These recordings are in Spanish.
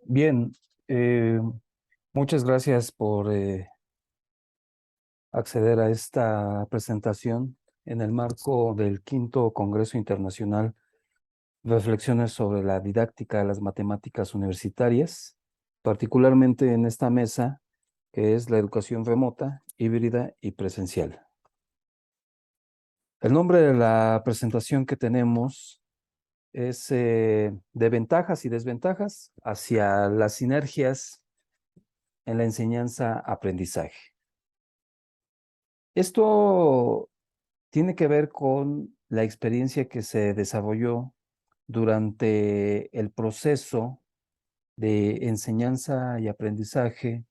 Bien, eh, muchas gracias por acceder a esta presentación en el marco del quinto Congreso Internacional Reflexiones sobre la didáctica de las matemáticas universitarias, particularmente en esta mesa que es la educación remota, híbrida y presencial. El nombre de la presentación que tenemos es de ventajas y desventajas hacia las sinergias en la enseñanza-aprendizaje. Esto tiene que ver con la experiencia que se desarrolló durante el proceso de enseñanza y aprendizaje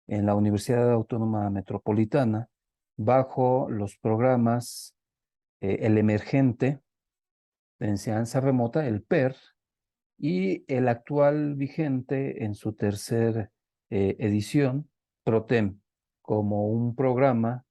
en la Universidad Autónoma Metropolitana bajo los programas El Emergente de Enseñanza Remota, el PER, y el actual vigente en su tercer edición, PROTEM, como un programa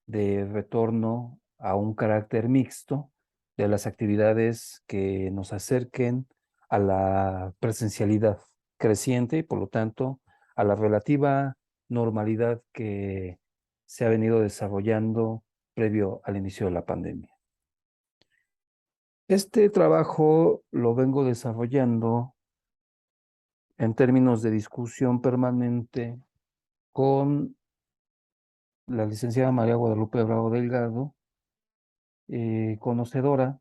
de retorno a un carácter mixto de las actividades que nos acerquen a la presencialidad creciente y, por lo tanto, a la relativa normalidad que se ha venido desarrollando previo al inicio de la pandemia. Este trabajo lo vengo desarrollando en términos de discusión permanente con la licenciada María Guadalupe Bravo Delgado, conocedora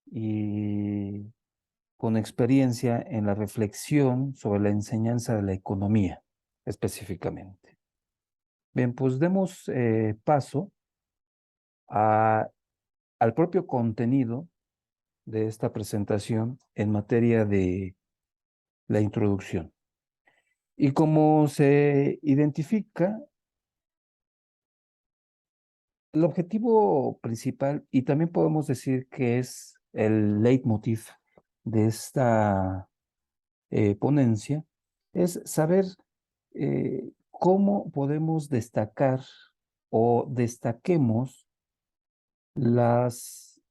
y con experiencia en la reflexión sobre la enseñanza de la economía, específicamente. Bien, pues demos paso al propio contenido de esta presentación en materia de la introducción. Y como se identifica, el objetivo principal, y también podemos decir que es el leitmotiv de esta ponencia, es saber cómo podemos destacar o destaquemos los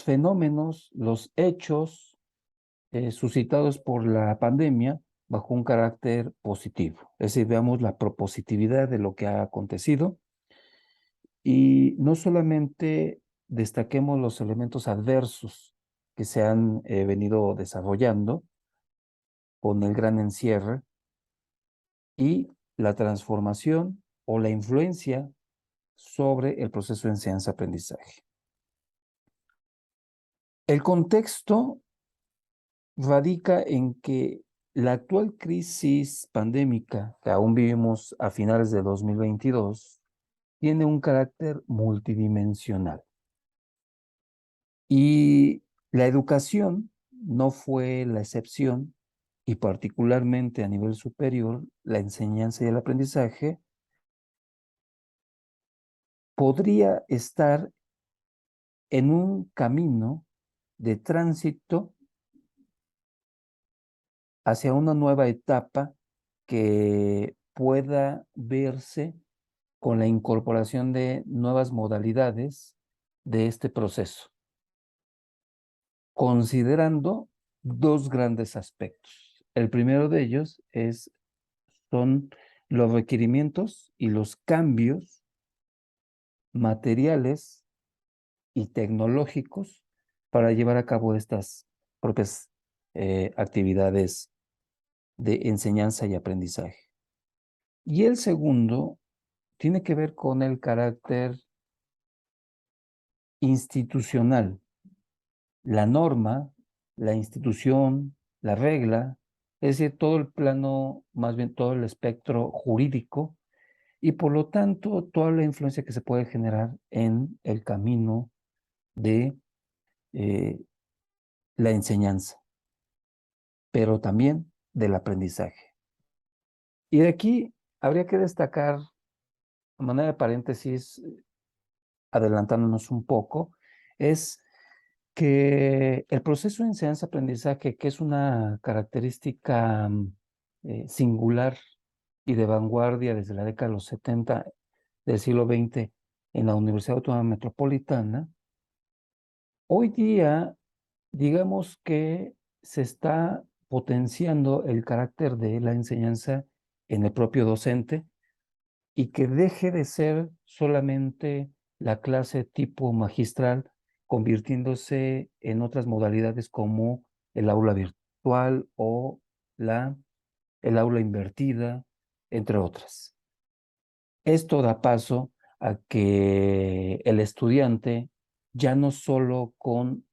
fenómenos, los hechos suscitados por la pandemia bajo un carácter positivo. Es decir, veamos la propositividad de lo que ha acontecido y no solamente destaquemos los elementos adversos que se han venido desarrollando con el gran encierre y la transformación o la influencia sobre el proceso de enseñanza-aprendizaje. El contexto radica en que la actual crisis pandémica que aún vivimos a finales de 2022 tiene un carácter multidimensional. Y la educación no fue la excepción, y particularmente a nivel superior, la enseñanza y el aprendizaje podría estar en un camino de tránsito hacia una nueva etapa que pueda verse con la incorporación de nuevas modalidades de este proceso, considerando dos grandes aspectos. El primero de ellos son los requerimientos y los cambios materiales y tecnológicos para llevar a cabo estas propias actividades de enseñanza y aprendizaje. Y el segundo tiene que ver con el carácter institucional, la norma, la institución, la regla, es decir, todo el plano, más bien todo el espectro jurídico y por lo tanto toda la influencia que se puede generar en el camino de la enseñanza, pero también del aprendizaje. Y de aquí habría que destacar, de manera de paréntesis, adelantándonos un poco, es que el proceso de enseñanza-aprendizaje, que es una característica singular y de vanguardia desde la década de los 70 del siglo XX en la Universidad Autónoma Metropolitana, hoy día, digamos que se está potenciando el carácter de la enseñanza en el propio docente y que deje de ser solamente la clase tipo magistral, convirtiéndose en otras modalidades como el aula virtual o el aula invertida, entre otras. Esto da paso a que el estudiante, ya no solo con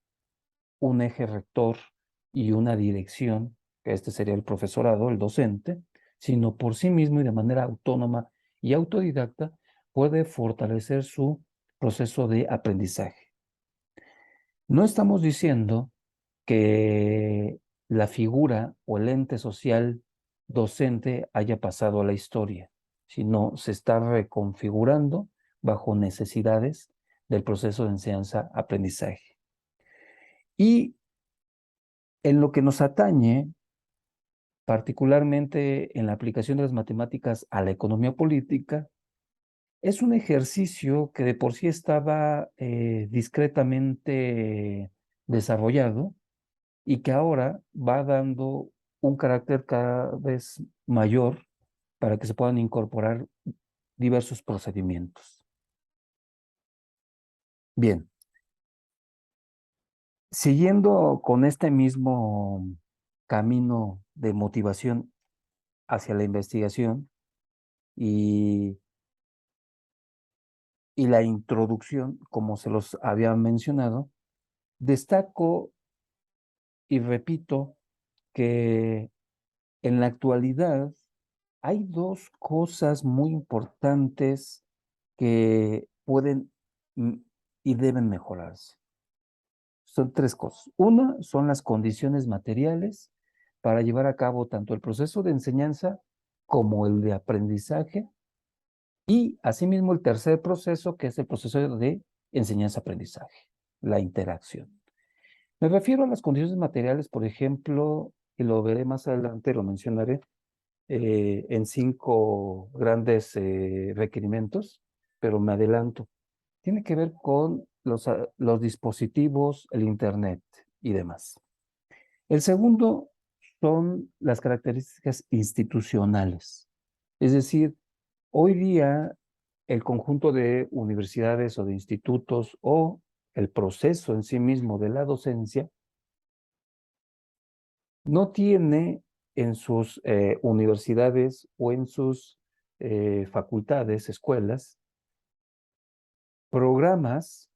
un eje rector y una dirección, que este sería el profesorado, el docente, sino por sí mismo y de manera autónoma y autodidacta, puede fortalecer su proceso de aprendizaje. No estamos diciendo que la figura o el ente social docente haya pasado a la historia, sino se está reconfigurando bajo necesidades del proceso de enseñanza-aprendizaje. Y en lo que nos atañe, particularmente en la aplicación de las matemáticas a la economía política, es un ejercicio que de por sí estaba discretamente desarrollado y que ahora va dando un carácter cada vez mayor para que se puedan incorporar diversos procedimientos. Bien, siguiendo con este mismo camino de motivación hacia la investigación y la introducción, como se los había mencionado, destaco y repito que en la actualidad hay dos cosas muy importantes que pueden y deben mejorarse. Son tres cosas. Una son las condiciones materiales para llevar a cabo tanto el proceso de enseñanza como el de aprendizaje y asimismo el tercer proceso, que es el proceso de enseñanza-aprendizaje, la interacción. Me refiero a las condiciones materiales, por ejemplo, y lo veré más adelante, lo mencionaré, en 5 grandes requerimientos, pero me adelanto. Tiene que ver con los dispositivos, el Internet y demás. El segundo son las características institucionales. Es decir, hoy día el conjunto de universidades o de institutos o el proceso en sí mismo de la docencia no tiene en sus universidades o en sus facultades, escuelas, programas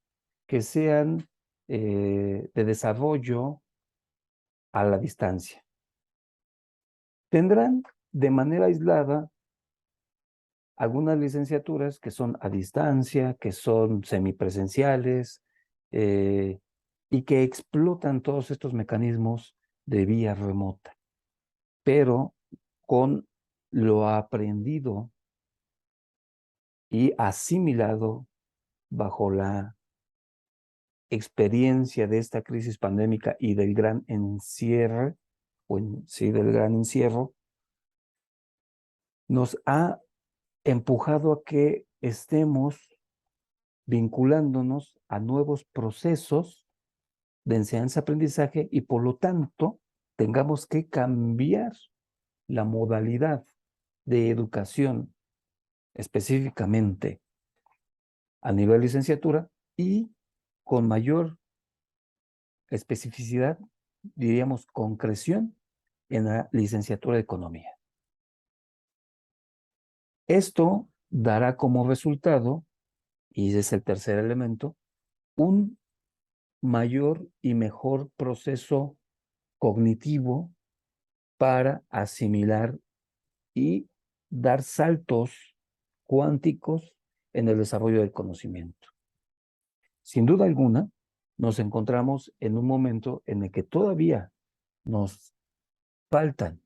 que sean de desarrollo a la distancia. Tendrán de manera aislada algunas licenciaturas que son a distancia, que son semipresenciales y que explotan todos estos mecanismos de vía remota, pero con lo aprendido y asimilado bajo la experiencia de esta crisis pandémica y del gran encierro, sí, del gran encierro, nos ha empujado a que estemos vinculándonos a nuevos procesos de enseñanza-aprendizaje y por lo tanto tengamos que cambiar la modalidad de educación específicamente a nivel licenciatura y con mayor especificidad, diríamos concreción, en la licenciatura de Economía. Esto dará como resultado, y es el tercer elemento, un mayor y mejor proceso cognitivo para asimilar y dar saltos cuánticos en el desarrollo del conocimiento. Sin duda alguna, nos encontramos en un momento en el que todavía nos faltan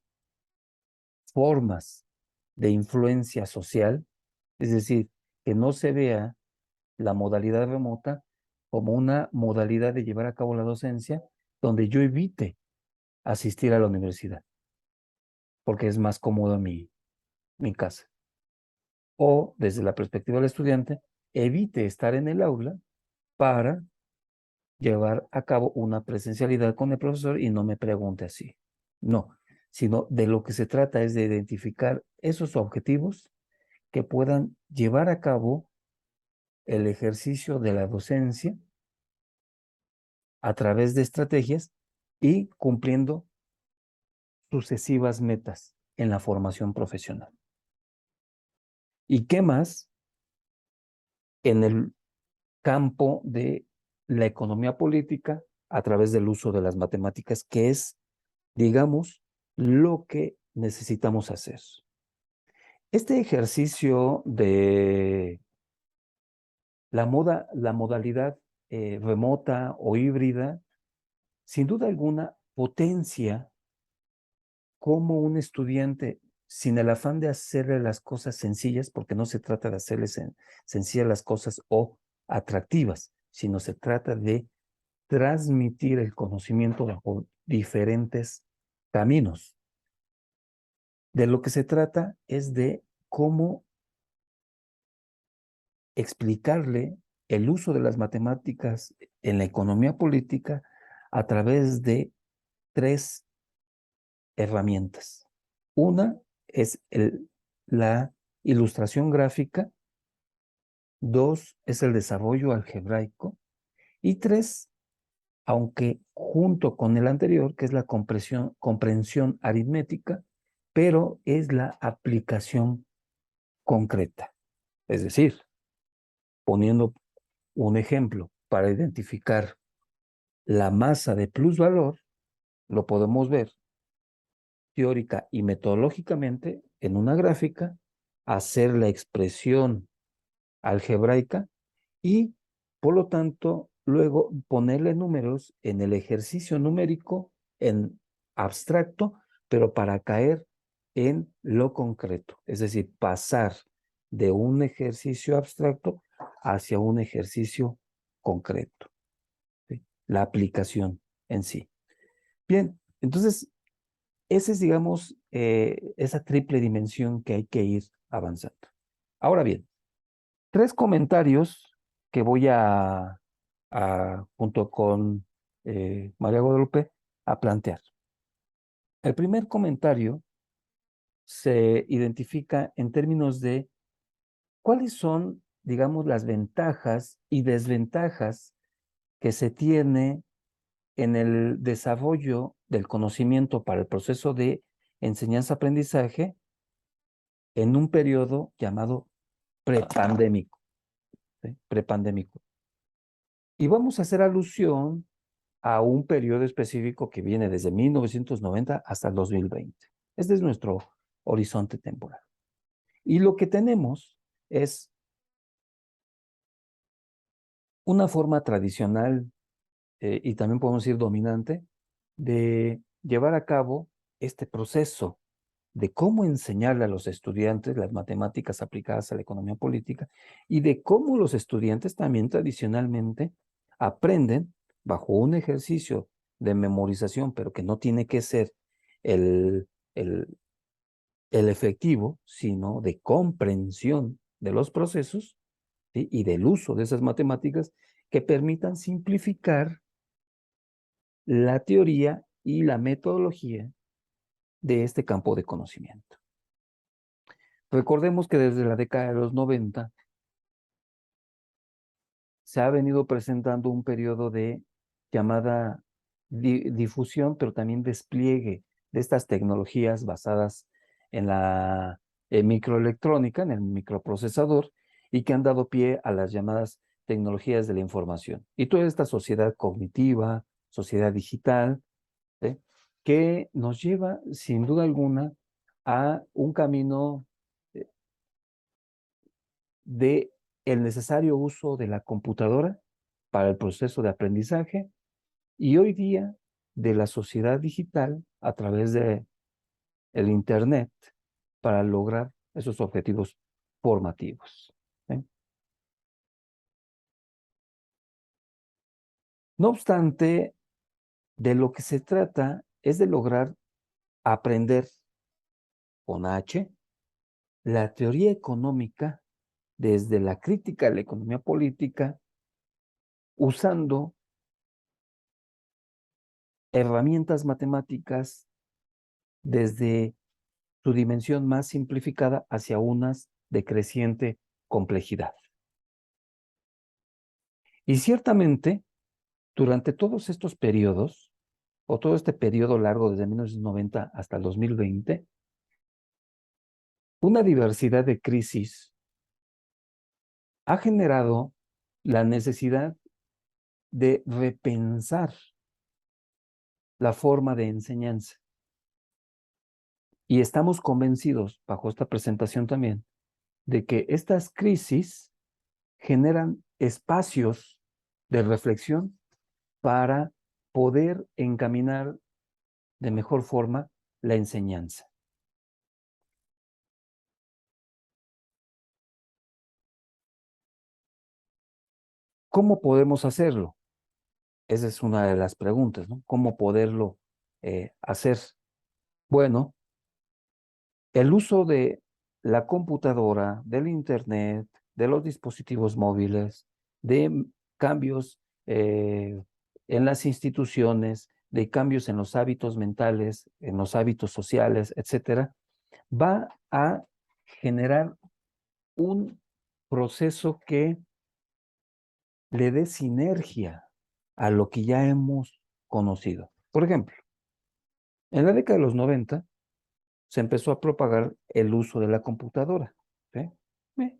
formas de influencia social, es decir, que no se vea la modalidad remota como una modalidad de llevar a cabo la docencia donde yo evite asistir a la universidad, porque es más cómodo mi casa. O, desde la perspectiva del estudiante, evite estar en el aula para llevar a cabo una presencialidad con el profesor y no me pregunte así. No, sino de lo que se trata es de identificar esos objetivos que puedan llevar a cabo el ejercicio de la docencia a través de estrategias y cumpliendo sucesivas metas en la formación profesional. ¿Y qué más en el campo de la economía política a través del uso de las matemáticas, que es, digamos, lo que necesitamos hacer? Este ejercicio de la modalidad remota o híbrida, sin duda alguna, potencia cómo un estudiante, sin el afán de hacerle las cosas sencillas, porque no se trata de hacerle sencillas las cosas o atractivas, sino se trata de transmitir el conocimiento bajo diferentes caminos. De lo que se trata es de cómo explicarle el uso de las matemáticas en la economía política a través de tres herramientas. Una es la ilustración gráfica, dos es el desarrollo algebraico y tres, aunque junto con el anterior, que es la comprensión aritmética, pero es la aplicación concreta. Es decir, poniendo un ejemplo, para identificar la masa de plusvalor, lo podemos ver teórica y metodológicamente en una gráfica, hacer la expresión algebraica y, por lo tanto, luego ponerle números en el ejercicio numérico en abstracto, pero para caer en lo concreto, es decir, pasar de un ejercicio abstracto hacia un ejercicio concreto, ¿sí? La aplicación en sí. Bien, entonces, esa es, digamos, esa triple dimensión que hay que ir avanzando. Ahora bien, tres comentarios que voy junto con María Guadalupe, a plantear. El primer comentario se identifica en términos de cuáles son, digamos, las ventajas y desventajas que se tiene en el desarrollo del conocimiento para el proceso de enseñanza-aprendizaje en un periodo llamado prepandémico, ¿sí? Prepandémico. Y vamos a hacer alusión a un periodo específico que viene desde 1990 hasta el 2020. Este es nuestro horizonte temporal. Y lo que tenemos es una forma tradicional y también podemos decir dominante de llevar a cabo este proceso de cómo enseñarle a los estudiantes las matemáticas aplicadas a la economía política y de cómo los estudiantes también tradicionalmente aprenden bajo un ejercicio de memorización, pero que no tiene que ser el, el, el efectivo, sino de comprensión de los procesos, ¿sí? Y del uso de esas matemáticas que permitan simplificar la teoría y la metodología de este campo de conocimiento. Recordemos que desde la década de los 90 se ha venido presentando un periodo de llamada difusión, pero también despliegue de estas tecnologías basadas en la microelectrónica, en el microprocesador, y que han dado pie a las llamadas tecnologías de la información. Y toda esta sociedad cognitiva, sociedad digital, ¿sí? Que nos lleva, sin duda alguna, a un camino de el necesario uso de la computadora para el proceso de aprendizaje y hoy día de la sociedad digital a través de el Internet para lograr esos objetivos formativos, ¿sí? No obstante, de lo que se trata es de lograr aprender con H la teoría económica desde la crítica a la economía política, usando herramientas matemáticas desde su dimensión más simplificada hacia unas de creciente complejidad. Y ciertamente, durante todos estos periodos, o todo este periodo largo desde 1990 hasta el 2020, una diversidad de crisis ha generado la necesidad de repensar la forma de enseñanza. Y estamos convencidos, bajo esta presentación también, de que estas crisis generan espacios de reflexión para poder encaminar de mejor forma la enseñanza. ¿Cómo podemos hacerlo? Esa es una de las preguntas, ¿no? ¿Cómo poderlo hacer? Bueno, el uso de la computadora, del internet, de los dispositivos móviles, de cambios en las instituciones, de cambios en los hábitos mentales, en los hábitos sociales, etcétera, va a generar un proceso que le dé sinergia a lo que ya hemos conocido. Por ejemplo, en la década de los 90 se empezó a propagar el uso de la computadora, ¿sí?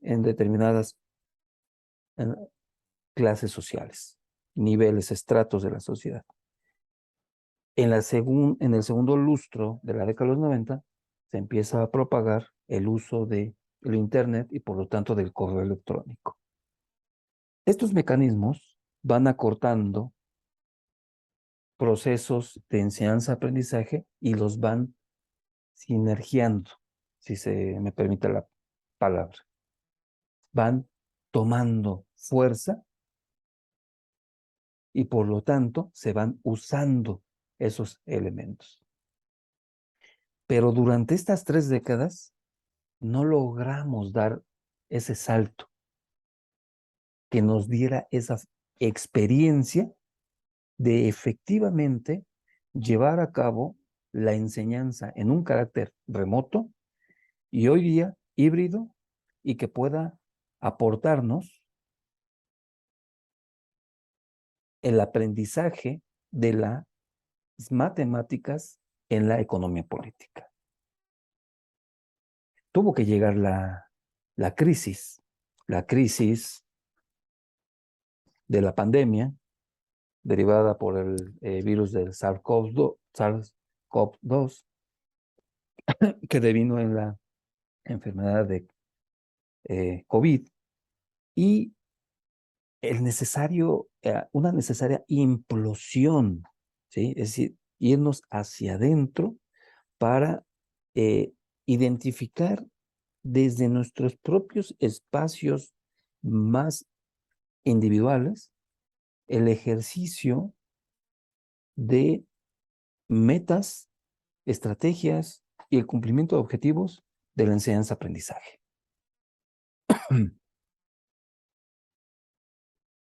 En determinadas en clases sociales, niveles, estratos de la sociedad. En el segundo lustro de la década de los 90 se empieza a propagar el uso del Internet y por lo tanto del correo electrónico. Estos mecanismos van acortando procesos de enseñanza-aprendizaje y los van sinergiando, si se me permite la palabra. Van tomando fuerza y por lo tanto se van usando esos elementos. Pero durante estas 3 décadas no logramos dar ese salto que nos diera esa experiencia de efectivamente llevar a cabo la enseñanza en un carácter remoto y hoy día híbrido y que pueda aportarnos el aprendizaje de las matemáticas en la economía política. Tuvo que llegar la crisis de la pandemia derivada por el virus del SARS-CoV-2, que devino en la enfermedad de COVID, y una necesaria implosión, ¿sí? Es decir, irnos hacia adentro para identificar desde nuestros propios espacios más individuales el ejercicio de metas, estrategias y el cumplimiento de objetivos de la enseñanza-aprendizaje.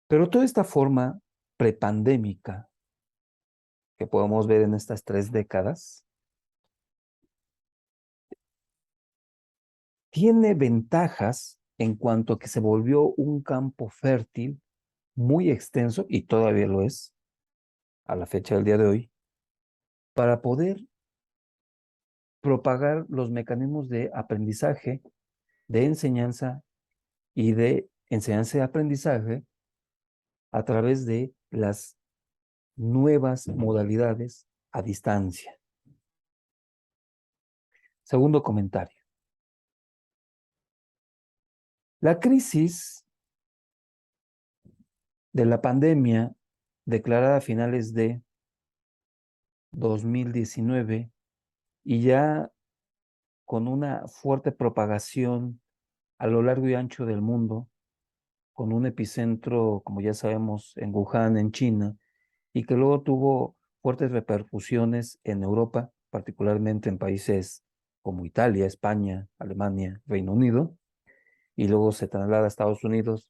Pero toda esta forma prepandémica que podemos ver en estas 3 décadas tiene ventajas en cuanto a que se volvió un campo fértil muy extenso, y todavía lo es a la fecha del día de hoy, para poder propagar los mecanismos de aprendizaje, de enseñanza y de enseñanza y aprendizaje a través de las nuevas modalidades a distancia. Segundo comentario. La crisis de la pandemia declarada a finales de 2019 y ya con una fuerte propagación a lo largo y ancho del mundo, con un epicentro, como ya sabemos, en Wuhan, en China, y que luego tuvo fuertes repercusiones en Europa, particularmente en países como Italia, España, Alemania, Reino Unido, y luego se traslada a Estados Unidos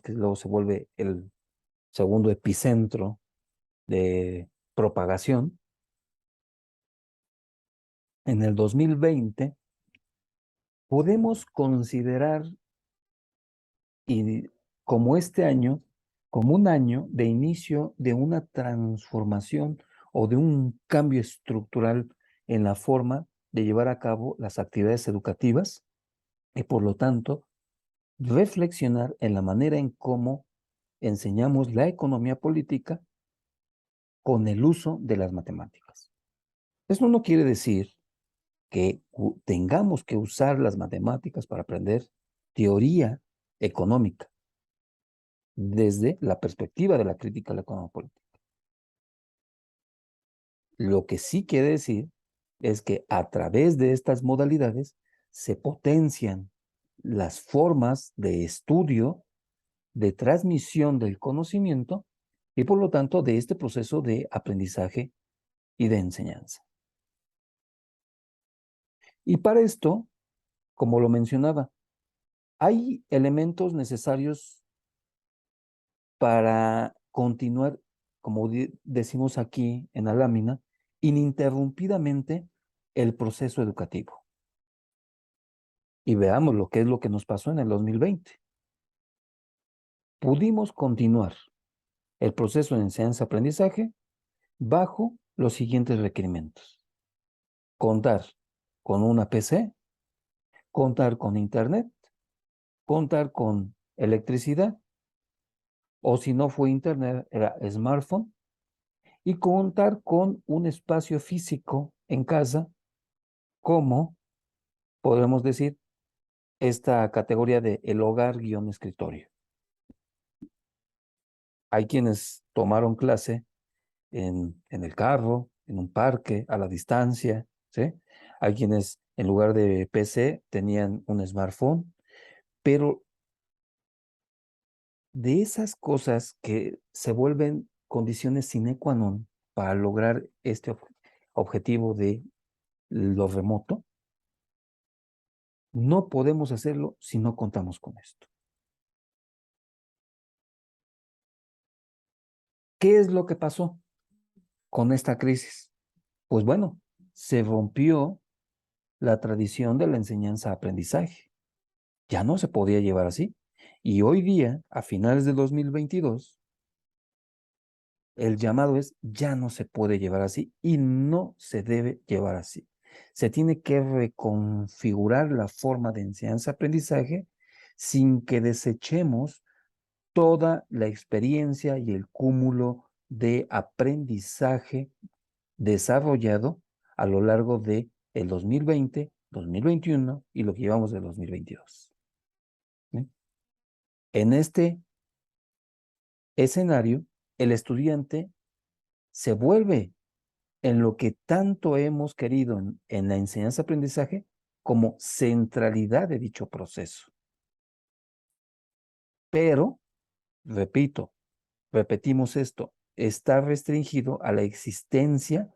que luego se vuelve el segundo epicentro de propagación. En el 2020 podemos considerar y como este año, como un año de inicio de una transformación o de un cambio estructural en la forma de llevar a cabo las actividades educativas y por lo tanto reflexionar en la manera en cómo enseñamos la economía política con el uso de las matemáticas. Eso no quiere decir que tengamos que usar las matemáticas para aprender teoría económica desde la perspectiva de la crítica a la economía política. Lo que sí quiere decir es que a través de estas modalidades se potencian las formas de estudio, de transmisión del conocimiento y por lo tanto de este proceso de aprendizaje y de enseñanza. Y para esto, como lo mencionaba, hay elementos necesarios para continuar, como decimos aquí en la lámina, ininterrumpidamente el proceso educativo. Y veamos lo que es lo que nos pasó en el 2020. Pudimos continuar el proceso de enseñanza-aprendizaje bajo los siguientes requerimientos. Contar con una PC, contar con internet, contar con electricidad, o si no fue internet, era smartphone, y contar con un espacio físico en casa, como podemos decir esta categoría de el hogar-escritorio. Hay quienes tomaron clase en el carro, en un parque, a la distancia, ¿sí? Hay quienes en lugar de PC tenían un smartphone, pero de esas cosas que se vuelven condiciones sine qua non para lograr este objetivo de lo remoto, no podemos hacerlo si no contamos con esto. ¿Qué es lo que pasó con esta crisis? Pues bueno, se rompió la tradición de la enseñanza-aprendizaje. Ya no se podía llevar así. Y hoy día, a finales de 2022, el llamado es, ya no se puede llevar así y no se debe llevar así. Se tiene que reconfigurar la forma de enseñanza-aprendizaje sin que desechemos toda la experiencia y el cúmulo de aprendizaje desarrollado a lo largo de el 2020, 2021 y lo que llevamos de 2022. ¿Sí? En este escenario, el estudiante se vuelve en lo que tanto hemos querido en la enseñanza-aprendizaje como centralidad de dicho proceso. Pero, repito, repetimos esto, está restringido a la existencia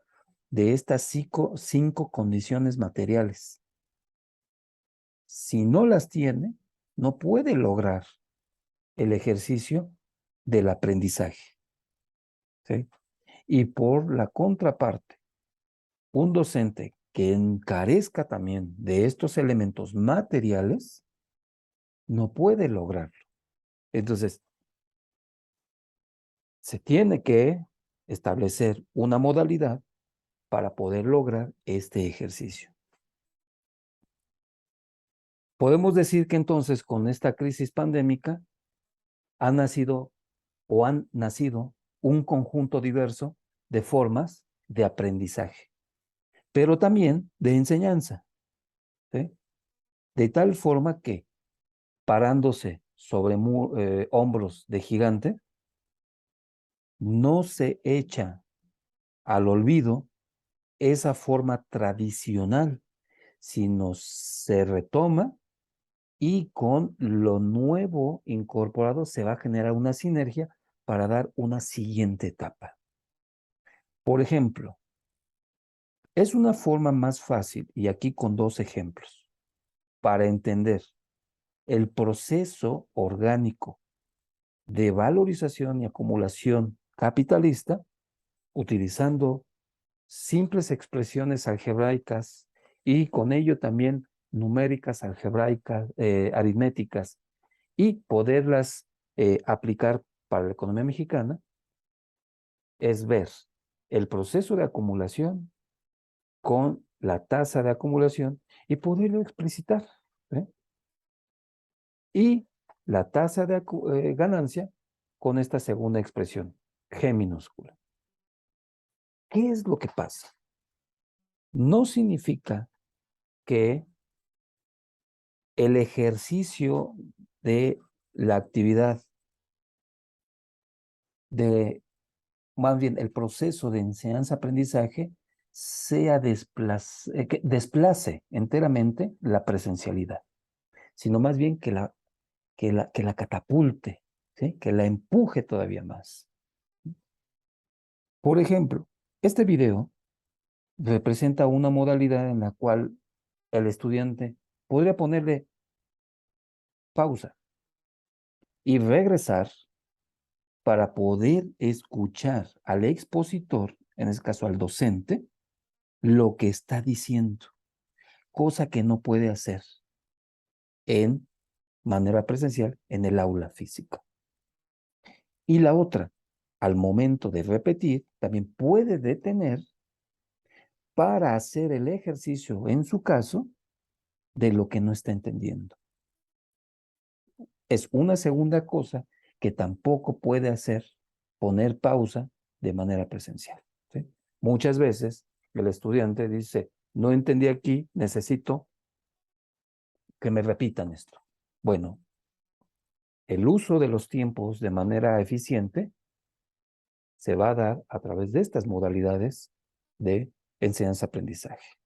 de estas cinco condiciones materiales. Si no las tiene, no puede lograr el ejercicio del aprendizaje. ¿Sí? Y por la contraparte, un docente que encarezca también de estos elementos materiales, no puede lograrlo. Entonces, se tiene que establecer una modalidad para poder lograr este ejercicio. Podemos decir que entonces con esta crisis pandémica han nacido un conjunto diverso de formas de aprendizaje, pero también de enseñanza, ¿sí? De tal forma que parándose sobre hombros de gigante, no se echa al olvido esa forma tradicional, sino se retoma y con lo nuevo incorporado se va a generar una sinergia para dar una siguiente etapa. Por ejemplo, es una forma más fácil, y aquí con 2 ejemplos, para entender el proceso orgánico de valorización y acumulación capitalista, utilizando simples expresiones algebraicas y con ello también numéricas, algebraicas, aritméticas, y poderlas aplicar para la economía mexicana, es ver el proceso de acumulación con la tasa de acumulación y poderlo explicitar. ¿Eh? Y la tasa de ganancia con esta segunda expresión, G minúscula. ¿Qué es lo que pasa? No significa que el ejercicio de la actividad, de más bien el proceso de enseñanza-aprendizaje, sea que desplace enteramente la presencialidad, sino más bien que la catapulte, ¿sí? Que la empuje todavía más. Por ejemplo, este video representa una modalidad en la cual el estudiante podría ponerle pausa y regresar para poder escuchar al expositor, en este caso al docente, lo que está diciendo, cosa que no puede hacer en manera presencial en el aula física. Y la otra, al momento de repetir, también puede detener para hacer el ejercicio, en su caso, de lo que no está entendiendo. Es una segunda cosa que tampoco puede hacer poner pausa de manera presencial. ¿Sí? Muchas veces el estudiante dice, no entendí aquí, necesito que me repitan esto. Bueno, el uso de los tiempos de manera eficiente se va a dar a través de estas modalidades de enseñanza-aprendizaje.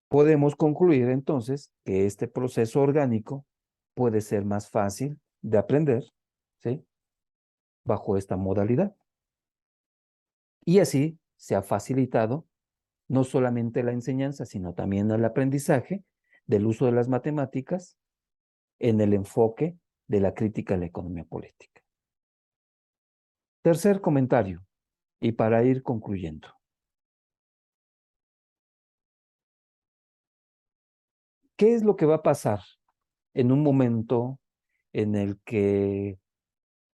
Podemos concluir entonces que este proceso orgánico puede ser más fácil de aprender, ¿sí? Bajo esta modalidad. Y así se ha facilitado no solamente la enseñanza, sino también el aprendizaje del uso de las matemáticas en el enfoque de la crítica a la economía política. Tercer comentario, y para ir concluyendo. ¿Qué es lo que va a pasar en un momento en el que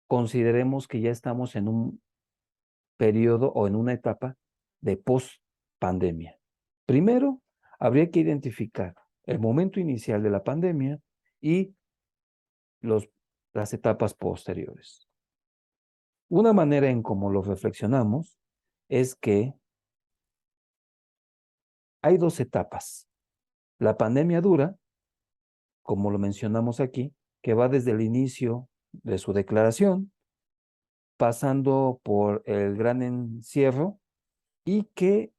consideremos que ya estamos en un periodo o en una etapa de post-pandemia? Primero, habría que identificar el momento inicial de la pandemia y las etapas posteriores. Una manera en cómo lo reflexionamos es que hay 2 etapas. La pandemia dura, como lo mencionamos aquí, que va desde el inicio de su declaración, pasando por el gran encierro y que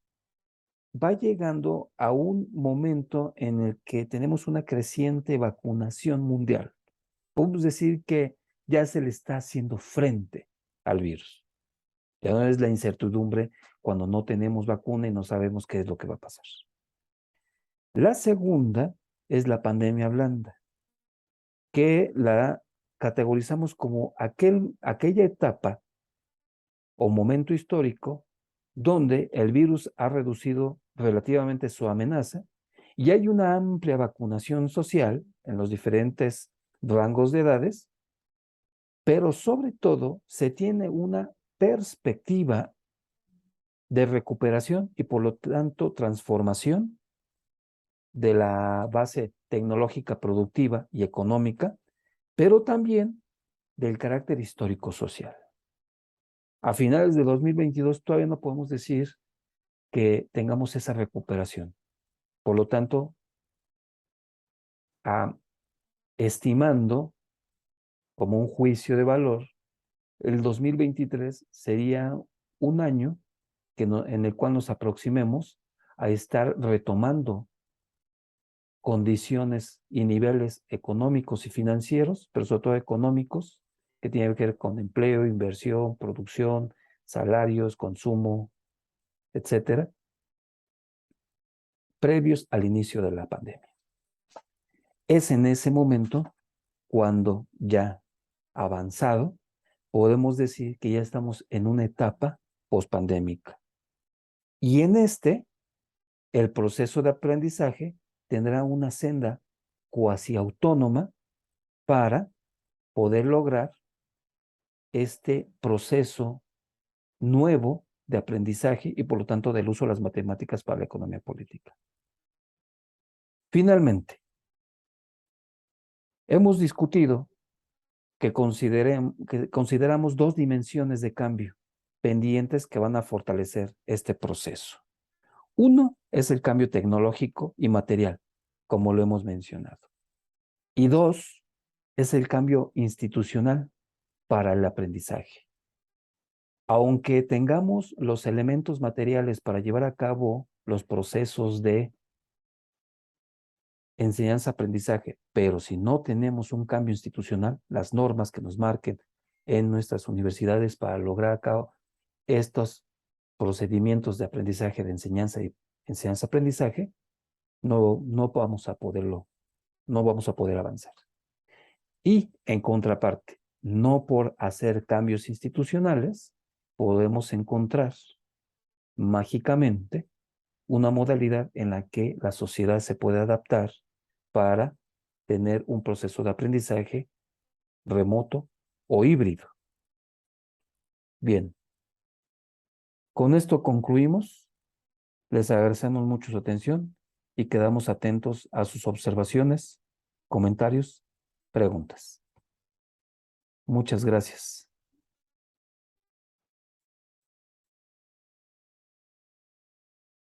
va llegando a un momento en el que tenemos una creciente vacunación mundial. Podemos decir que ya se le está haciendo frente al virus. Ya no es la incertidumbre cuando no tenemos vacuna y no sabemos qué es lo que va a pasar. La segunda es la pandemia blanda, que la categorizamos como aquella etapa o momento histórico donde el virus ha reducido relativamente su amenaza y hay una amplia vacunación social en los diferentes rangos de edades, pero sobre todo se tiene una perspectiva de recuperación y por lo tanto transformación de la base tecnológica, productiva y económica, pero también del carácter histórico-social. A finales de 2022 todavía no podemos decir que tengamos esa recuperación. Por lo tanto, estimando como un juicio de valor, el 2023 sería un año en el cual nos aproximemos a estar retomando condiciones y niveles económicos y financieros, pero sobre todo económicos, que tiene que ver con empleo, inversión, producción, salarios, consumo, etcétera, previos al inicio de la pandemia. Es en ese momento cuando ya avanzado podemos decir que ya estamos en una etapa pospandémica. Y en el proceso de aprendizaje tendrá una senda cuasi autónoma para poder lograr este proceso nuevo de aprendizaje y por lo tanto del uso de las matemáticas para la economía política. Finalmente, hemos discutido que consideramos dos dimensiones de cambio pendientes que van a fortalecer este proceso. Uno es el cambio tecnológico y material, como lo hemos mencionado. Y dos es el cambio institucional para el aprendizaje. Aunque tengamos los elementos materiales para llevar a cabo los procesos de enseñanza-aprendizaje, pero si no tenemos un cambio institucional, las normas que nos marquen en nuestras universidades para lograr a cabo estos procedimientos de aprendizaje, de enseñanza y enseñanza-aprendizaje, no vamos a poder avanzar. Y en contraparte, no por hacer cambios institucionales, podemos encontrar mágicamente una modalidad en la que la sociedad se puede adaptar para tener un proceso de aprendizaje remoto o híbrido. Bien, con esto concluimos. Les agradecemos mucho su atención y quedamos atentos a sus observaciones, comentarios, preguntas. Muchas gracias.